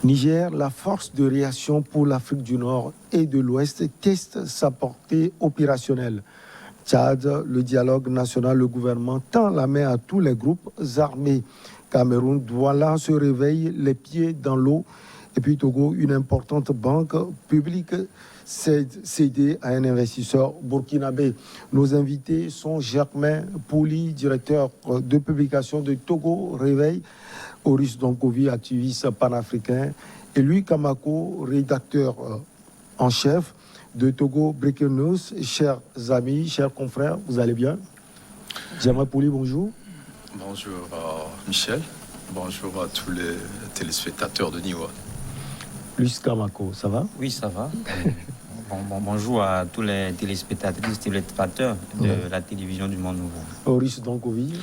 Niger, la force de réaction pour l'Afrique du Nord et de l'Ouest teste sa portée opérationnelle. Tchad, le dialogue national, le gouvernement tend la main à tous les groupes armés. Cameroun, Douala se réveille les pieds dans l'eau. Et puis Togo, une importante banque publique cédée à un investisseur burkinabé. Nos invités sont Germain Pouli, directeur de publication de Togo Réveil, Oris Donkovi, activiste panafricain, et Louis Kamako, rédacteur en chef de Togo Breaking News. Chers amis, chers confrères, vous allez bien? Germain Pouli, bonjour. Bonjour Michel, bonjour à tous les téléspectateurs de Niwa. Louis Kamako, ça va? Oui, ça va. Bonjour à tous les téléspectateurs de la télévision du Monde Nouveau. Oris Donkovi.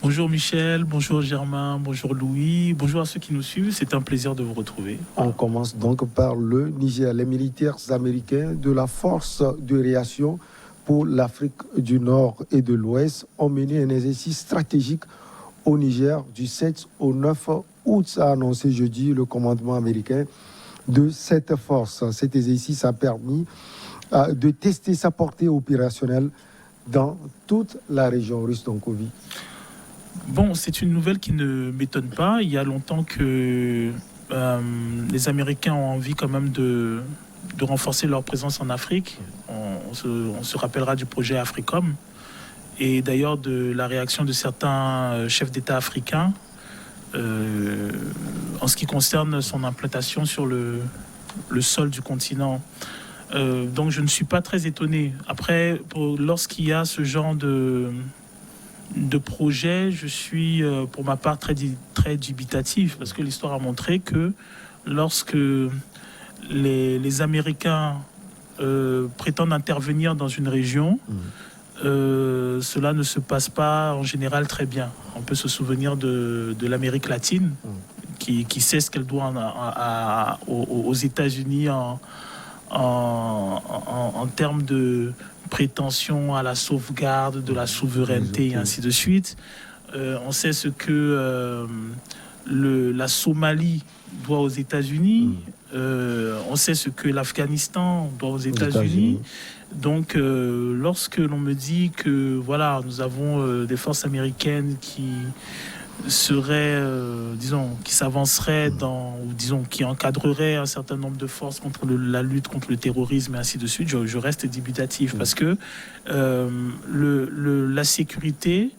Bonjour Michel, bonjour Germain, bonjour Louis, bonjour à ceux qui nous suivent, c'est un plaisir de vous retrouver. On commence donc par le Niger. Les militaires américains de la force de réaction pour l'Afrique du Nord et de l'Ouest ont mené un exercice stratégique au Niger du 7 au 9 août, a annoncé jeudi le commandement américain de cette force. Cet exercice a permis de tester sa portée opérationnelle dans toute la région russe d'Onkovi. Bon, c'est une nouvelle qui ne m'étonne pas. Il y a longtemps que les Américains ont envie quand même de renforcer leur présence en Afrique. On se rappellera du projet AFRICOM et d'ailleurs de la réaction de certains chefs d'État africains en ce qui concerne son implantation sur le sol du continent. Donc je ne suis pas très étonné. Après, lorsqu'il y a ce genre de projet, je suis pour ma part très dubitatif parce que l'histoire a montré que lorsque les Américains prétendent intervenir dans une région, cela ne se passe pas en général très bien. On peut se souvenir de l'Amérique latine qui sait ce qu'elle doit aux États-Unis en termes de prétention à la sauvegarde de la souveraineté et ainsi de suite. On sait ce que la Somalie doit aux États-Unis. On sait ce que l'Afghanistan doit aux États-Unis. Donc, lorsque l'on me dit que voilà, nous avons des forces américaines qui seraient, qui s'avanceraient qui encadreraient un certain nombre de forces contre la lutte contre le terrorisme et ainsi de suite, je reste dubitatif parce que la sécurité,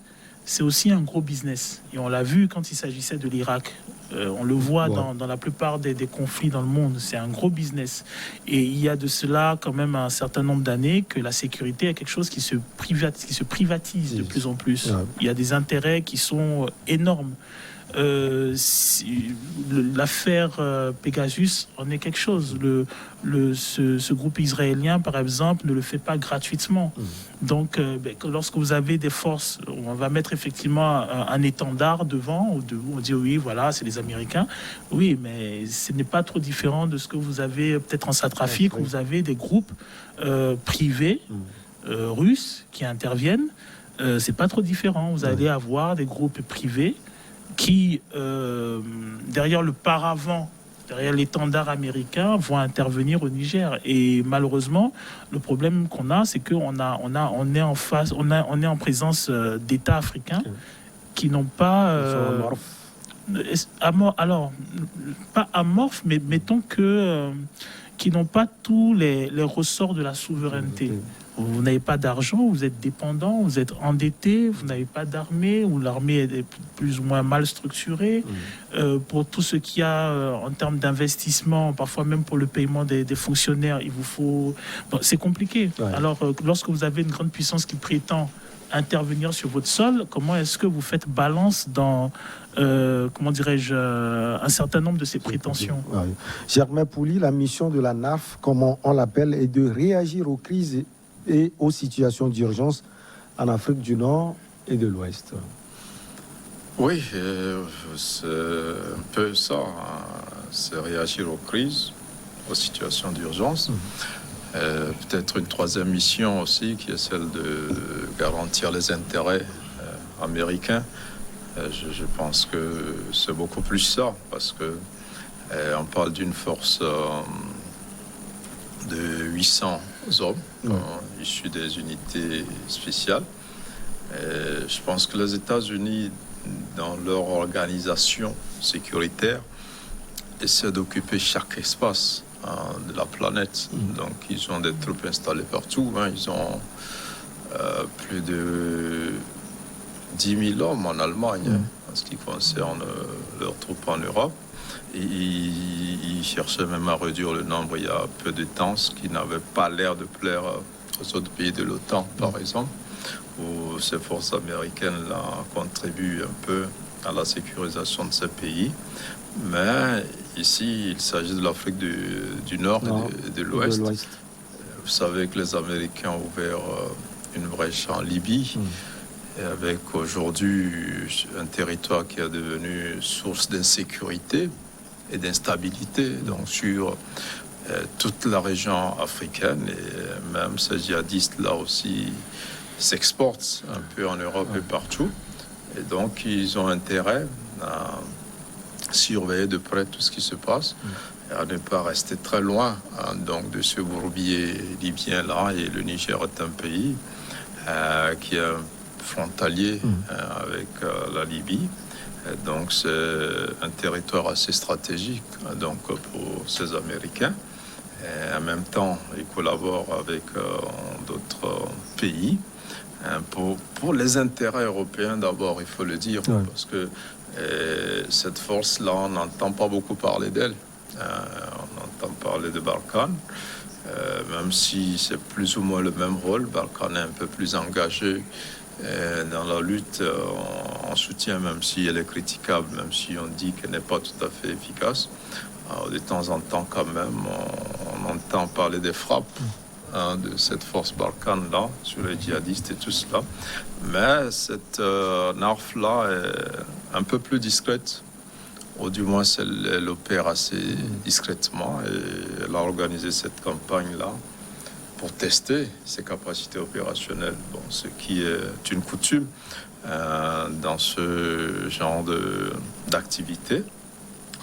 c'est aussi un gros business. Et on l'a vu quand il s'agissait de l'Irak. On le voit dans la plupart des conflits dans le monde. C'est un gros business. Et il y a de cela quand même un certain nombre d'années que la sécurité est quelque chose qui se privatise de plus en plus. Il y a des intérêts qui sont énormes. L'affaire Pegasus en est quelque chose. Ce groupe israélien, par exemple, ne le fait pas gratuitement. Donc, lorsque vous avez des forces, on va mettre effectivement un étendard devant, on dit oui, voilà, c'est les Américains. Oui, mais ce n'est pas trop différent de ce que vous avez peut-être en Centrafrique, où vous avez des groupes privés russes qui interviennent. C'est pas trop différent. Vous allez avoir des groupes privés qui, derrière le paravent, derrière l'étendard américain, vont intervenir au Niger. Et malheureusement, le problème qu'on a, c'est qu'on est en présence d'États africains qui n'ont pas... alors, pas amorphes, mais mettons que... qui n'ont pas tous les ressorts de la souveraineté. Vous n'avez pas d'argent, vous êtes dépendant, vous êtes endetté, vous n'avez pas d'armée, ou l'armée est plus ou moins mal structurée. Pour tout ce qu'il y a en termes d'investissement, parfois même pour le paiement des fonctionnaires, il vous faut... Bon, c'est compliqué. Alors, lorsque vous avez une grande puissance qui prétend intervenir sur votre sol, comment est-ce que vous faites balance dans, comment dirais-je, un certain nombre de ces prétentions? Germain Pouli, la mission de la NAF, comme on l'appelle, est de réagir aux crises et aux situations d'urgence en Afrique du Nord et de l'Ouest. Oui, c'est un peu ça, c'est réagir aux crises, aux situations d'urgence. Peut-être une troisième mission aussi, qui est celle de garantir les intérêts américains. Je pense que c'est beaucoup plus ça, parce que On parle d'une force de 800 hommes issus des unités spéciales. Et je pense que les États-Unis, dans leur organisation sécuritaire, essaient d'occuper chaque espace de la planète. Donc, ils ont des troupes installées partout. Ils ont plus de 10 000 hommes en Allemagne, en ce qui concerne leurs troupes en Europe. Et ils cherchaient même à réduire le nombre il y a peu de temps, ce qui n'avait pas l'air de plaire aux autres pays de l'OTAN, par exemple, où ces forces américaines-là contribuent un peu à la sécurisation de ces pays. Mais ici, il s'agit de l'Afrique du Nord et de l'Ouest. Vous savez que les Américains ont ouvert une brèche en Libye, et avec aujourd'hui un territoire qui est devenu source d'insécurité et d'instabilité, donc sur toute la région africaine, et même ces djihadistes-là aussi s'exportent un peu en Europe et partout. Et donc, ils ont intérêt à surveiller de près tout ce qui se passe et à ne pas rester très loin donc de ce bourbier libyen-là. Et le Niger est un pays qui est frontalier avec la Libye. Et donc, c'est un territoire assez stratégique donc, pour ces Américains. Et en même temps, ils collaborent avec d'autres pays. Pour les intérêts européens d'abord, il faut le dire, parce que cette force-là, on n'entend pas beaucoup parler d'elle. On entend parler de Barkhane, même si c'est plus ou moins le même rôle. Barkhane est un peu plus engagé dans la lutte en soutien, même si elle est critiquable, même si on dit qu'elle n'est pas tout à fait efficace. De temps en temps, quand même, on entend parler des frappes de cette force Barkhane-là, sur les djihadistes et tout cela. Mais cette NARF-là est un peu plus discrète, ou du moins elle opère assez discrètement, et elle a organisé cette campagne-là pour tester ses capacités opérationnelles, ce qui est une coutume dans ce genre d'activité.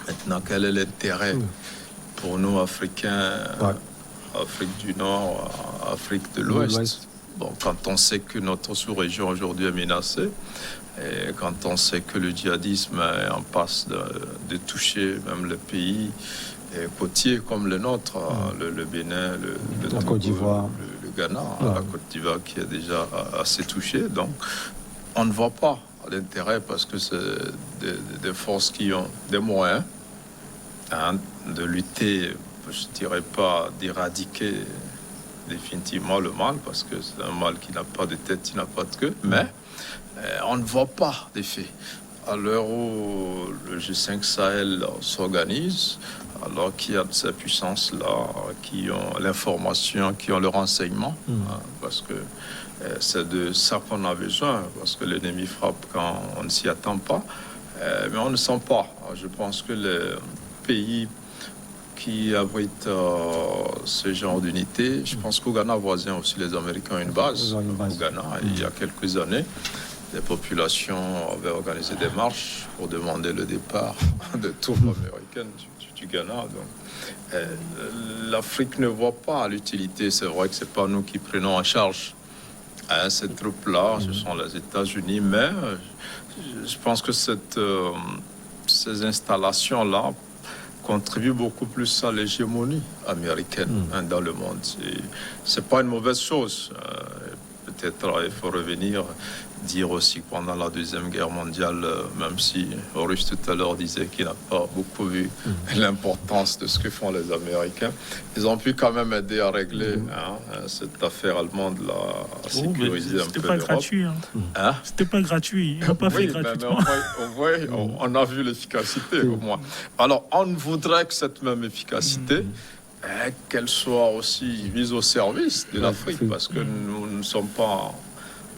Maintenant, quel est l'intérêt pour nous, Africains, Afrique du Nord, Afrique de l'Ouest. Quand on sait que notre sous-région aujourd'hui est menacée, et quand on sait que le djihadisme est en passe de toucher même les pays côtiers comme le nôtre, le Bénin, le Togo, Côte d'Ivoire, le Ghana, la Côte d'Ivoire qui est déjà assez touchée. Donc, on ne voit pas l'intérêt parce que c'est des forces qui ont des moyens de lutter. Je ne dirais pas d'éradiquer définitivement le mal, parce que c'est un mal qui n'a pas de tête, qui n'a pas de queue, mais on ne voit pas d'effet. À l'heure où le G5 Sahel s'organise, alors qu'il y a de ces puissances-là qui ont l'information, qui ont le renseignement, parce que c'est de ça qu'on a besoin, parce que l'ennemi frappe quand on ne s'y attend pas, mais on ne sent pas. Je pense que les pays qui abrite ce genre d'unité. Je pense qu'au Ghana voisin aussi, les Américains ont une base. Au Ghana, il y a quelques années, les populations avaient organisé des marches pour demander le départ des troupes américaines du Ghana. Donc, l'Afrique ne voit pas l'utilité. C'est vrai que c'est pas nous qui prenons en charge ces troupes-là, ce sont les États-Unis, mais je pense que ces installations-là contribue beaucoup plus à l'hégémonie américaine dans le monde. C'est pas une mauvaise chose. Peut-être il faut revenir dire aussi que pendant la Deuxième Guerre mondiale, même si Russe tout à l'heure disait qu'il n'a pas beaucoup vu l'importance de ce que font les Américains, ils ont pu quand même aider à régler cette affaire allemande là, à sécuriser un peu C'était pas gratuit. C'était pas gratuit. Ils n'ont pas fait gratuitement. Mais on a vu l'efficacité au moins. Alors, on voudrait que cette même efficacité qu'elle soit aussi mise au service de l'Afrique, parce que nous ne sommes pas...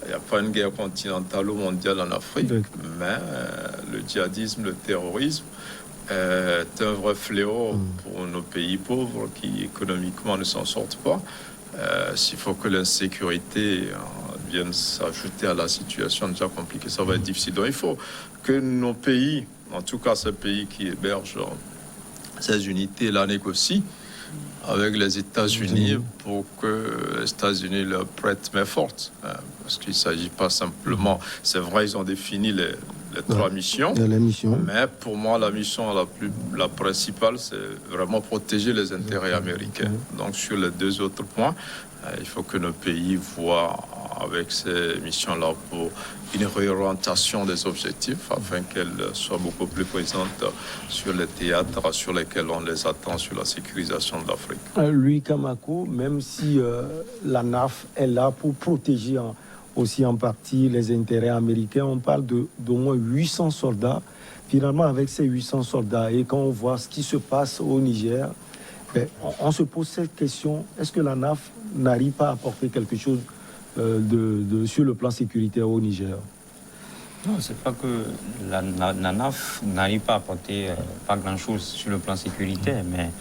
Il n'y a pas une guerre continentale ou mondiale en Afrique, mais le djihadisme, le terrorisme est un vrai fléau pour nos pays pauvres qui économiquement ne s'en sortent pas. S'il faut que l'insécurité vienne s'ajouter à la situation déjà compliquée, ça va être difficile. Donc il faut que nos pays, en tout cas ces pays qui hébergent ces unités la négocient avec les États-Unis pour que les États-Unis leur prêtent main forte. Parce qu'il ne s'agit pas simplement... C'est vrai, ils ont défini les 3 missions, mais pour moi, la mission la principale, c'est vraiment protéger les intérêts américains. Donc, sur les 2 autres points, il faut que nos pays voient avec ces missions-là pour une réorientation des objectifs afin qu'elles soient beaucoup plus présentes sur les théâtres sur lesquels on les attend sur la sécurisation de l'Afrique. Louis Kamako, même si la NAF est là pour protéger aussi en partie les intérêts américains, on parle d'au moins 800 soldats. Finalement, avec ces 800 soldats, et quand on voit ce qui se passe au Niger, on se pose cette question, est-ce que la NAF n'arrive pas à apporter quelque chose sur le plan sécuritaire au Niger? Non, c'est pas que la NAF n'arrive pas à apporter pas grand-chose sur le plan sécuritaire, mais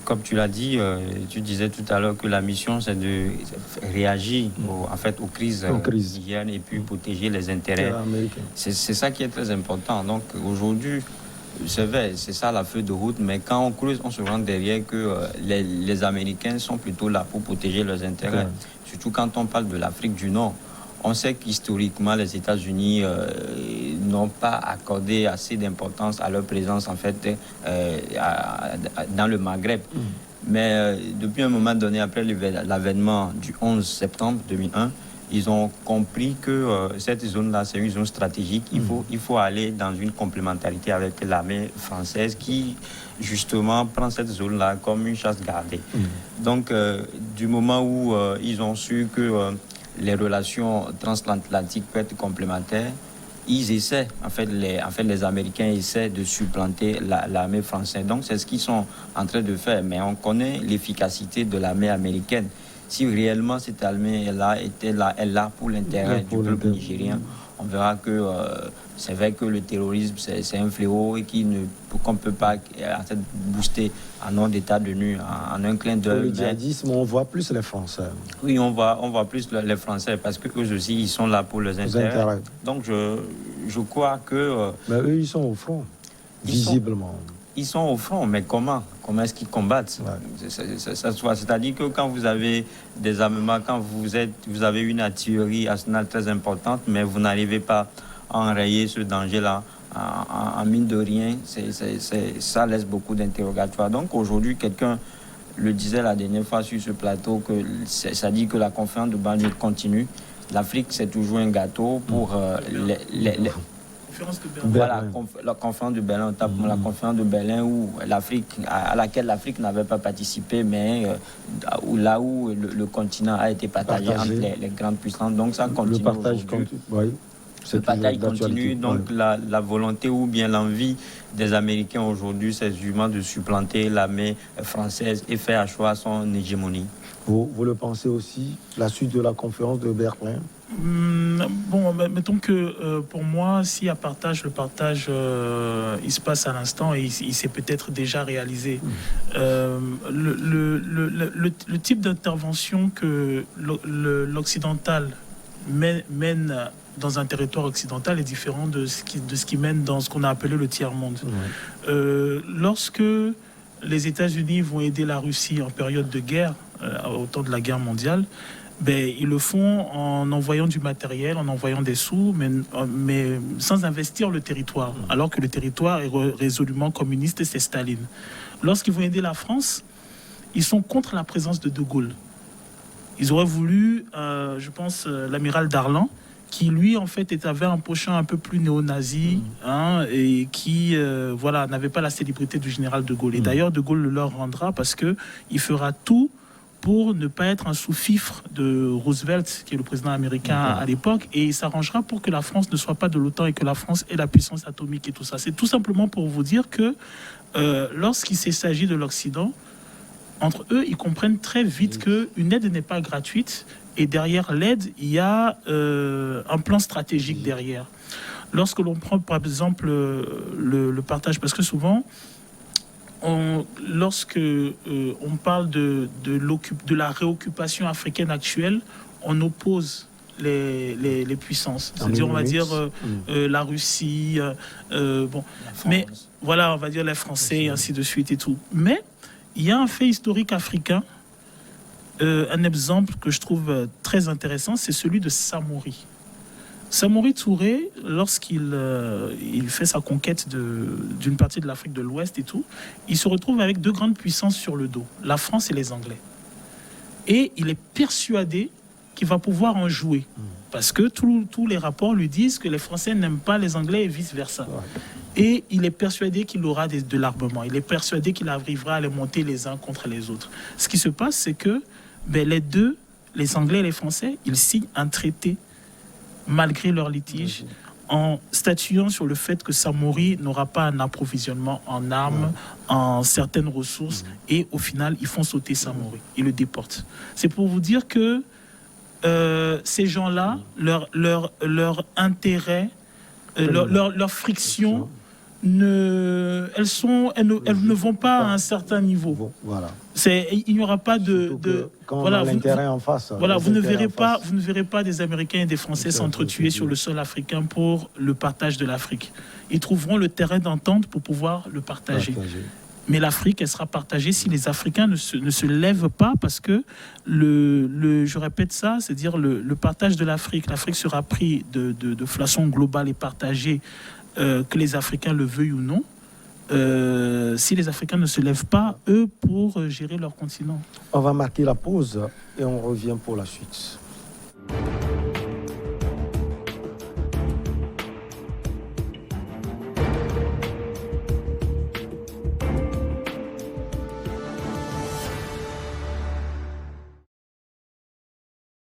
comme tu l'as dit, tu disais tout à l'heure que la mission, c'est de réagir aux crises nigériennes et puis protéger les intérêts américains. C'est ça qui est très important. Donc aujourd'hui, c'est vrai, c'est ça la feuille de route, mais quand on creuse, on se rend derrière que les Américains sont plutôt là pour protéger leurs intérêts. Surtout quand on parle de l'Afrique du Nord. On sait qu'historiquement, les États-Unis n'ont pas accordé assez d'importance à leur présence, en fait, dans le Maghreb. Mais depuis un moment donné, après l'avènement du 11 septembre 2001, ils ont compris que cette zone-là, c'est une zone stratégique. Il faut aller dans une complémentarité avec l'armée française qui, justement, prend cette zone-là comme une chasse gardée. Donc, du moment où ils ont su que les relations transatlantiques peuvent être complémentaires, ils essaient, les Américains essaient de supplanter l'armée française. Donc, c'est ce qu'ils sont en train de faire. Mais on connaît l'efficacité de l'armée américaine. Si réellement cette armée est là pour l'intérêt du peuple nigérien, on verra que c'est vrai que le terrorisme, c'est un fléau et qu'on ne peut pas booster en nom d'état de nu, en un clin d'œil. Le djihadisme, on voit plus les Français. Oui, on voit plus les Français parce qu'eux aussi, ils sont là pour leurs intérêts. Donc, je crois que... mais eux, ils sont au front, visiblement. Ils sont au front, mais comment est-ce qu'ils combattent? C'est-à-dire que quand vous avez des armements, quand vous avez une artillerie arsenal très importante, mais vous n'arrivez pas à enrayer ce danger-là, en mine de rien, ça laisse beaucoup d'interrogatoires. Donc aujourd'hui, quelqu'un le disait la dernière fois sur ce plateau, que ça dit que la conférence de Berlin continue. L'Afrique, c'est toujours un gâteau pour voilà, la conférence de Berlin, la conférence de Berlin à laquelle l'Afrique n'avait pas participé, mais là où le continent a été partagé entre les grandes puissances. Donc ça continue. Le partage continue, donc la volonté ou bien l'envie des Américains aujourd'hui, c'est justement de supplanter l'armée française et faire asseoir son hégémonie. Vous le pensez aussi, la suite de la conférence de Berlin? Bon, mettons que pour moi, s'il y a partage, le partage, il se passe à l'instant et il s'est peut-être déjà réalisé. Le type d'intervention que l'occidental mène dans un territoire occidental est différent de ce qui mène dans ce qu'on a appelé le tiers-monde. Lorsque les États-Unis vont aider la Russie en période de guerre, au temps de la guerre mondiale, ils le font en envoyant du matériel, en envoyant des sous, mais sans investir le territoire, alors que le territoire est résolument communiste et c'est Staline. Lorsqu'ils vont aider la France, ils sont contre la présence de De Gaulle. Ils auraient voulu, je pense, l'amiral Darlan, qui lui en fait avait un penchant un peu plus néo-nazi, et qui n'avait pas la célébrité du général De Gaulle. Et d'ailleurs, De Gaulle le leur rendra parce qu'il fera tout pour ne pas être un sous-fifre de Roosevelt, qui est le président américain à l'époque, et il s'arrangera pour que la France ne soit pas de l'OTAN et que la France ait la puissance atomique et tout ça. C'est tout simplement pour vous dire que lorsqu'il s'agit de l'Occident, entre eux, ils comprennent très vite qu'une aide n'est pas gratuite, et derrière l'aide, il y a un plan stratégique derrière. Lorsque l'on prend, par exemple, le partage, parce que souvent, lorsque on parle de la réoccupation africaine actuelle, on oppose les puissances. C'est-à-dire, on va dire la Russie, bon. Mais voilà, on va dire les Français, et ainsi de suite et tout. Mais il y a un fait historique africain, un exemple que je trouve très intéressant, c'est celui de Samori. Samori Touré, lorsqu'il il fait sa conquête d'une partie de l'Afrique de l'Ouest et tout, il se retrouve avec deux grandes puissances sur le dos, la France et les Anglais. Et il est persuadé qu'il va pouvoir en jouer. Parce que tous les rapports lui disent que les Français n'aiment pas les Anglais et vice-versa. Et il est persuadé qu'il aura de l'armement. Il est persuadé qu'il arrivera à les monter les uns contre les autres. Ce qui se passe, c'est que les deux, les Anglais et les Français, ils signent un traité malgré leur litige, en statuant sur le fait que Samori n'aura pas un approvisionnement en armes, en certaines ressources, et au final, ils font sauter Samori. Ils le déportent. C'est pour vous dire que ces gens-là, leur intérêt, leur friction, elles ne vont pas à un certain niveau. Voilà. Il n'y aura pas quand voilà, on a l'intérêt en face. Voilà, vous ne verrez pas des Américains et des Français s'entretuer sur le sol africain pour le partage de l'Afrique. Ils trouveront le terrain d'entente pour pouvoir le partager. Mais l'Afrique, elle sera partagée si les Africains ne se lèvent pas, parce que je répète ça, c'est-à-dire le partage de l'Afrique. L'Afrique sera pris de façon globale et partagée, que les Africains le veuillent ou non. Si les Africains ne se lèvent pas, eux, pour gérer leur continent. On va marquer la pause et on revient pour la suite.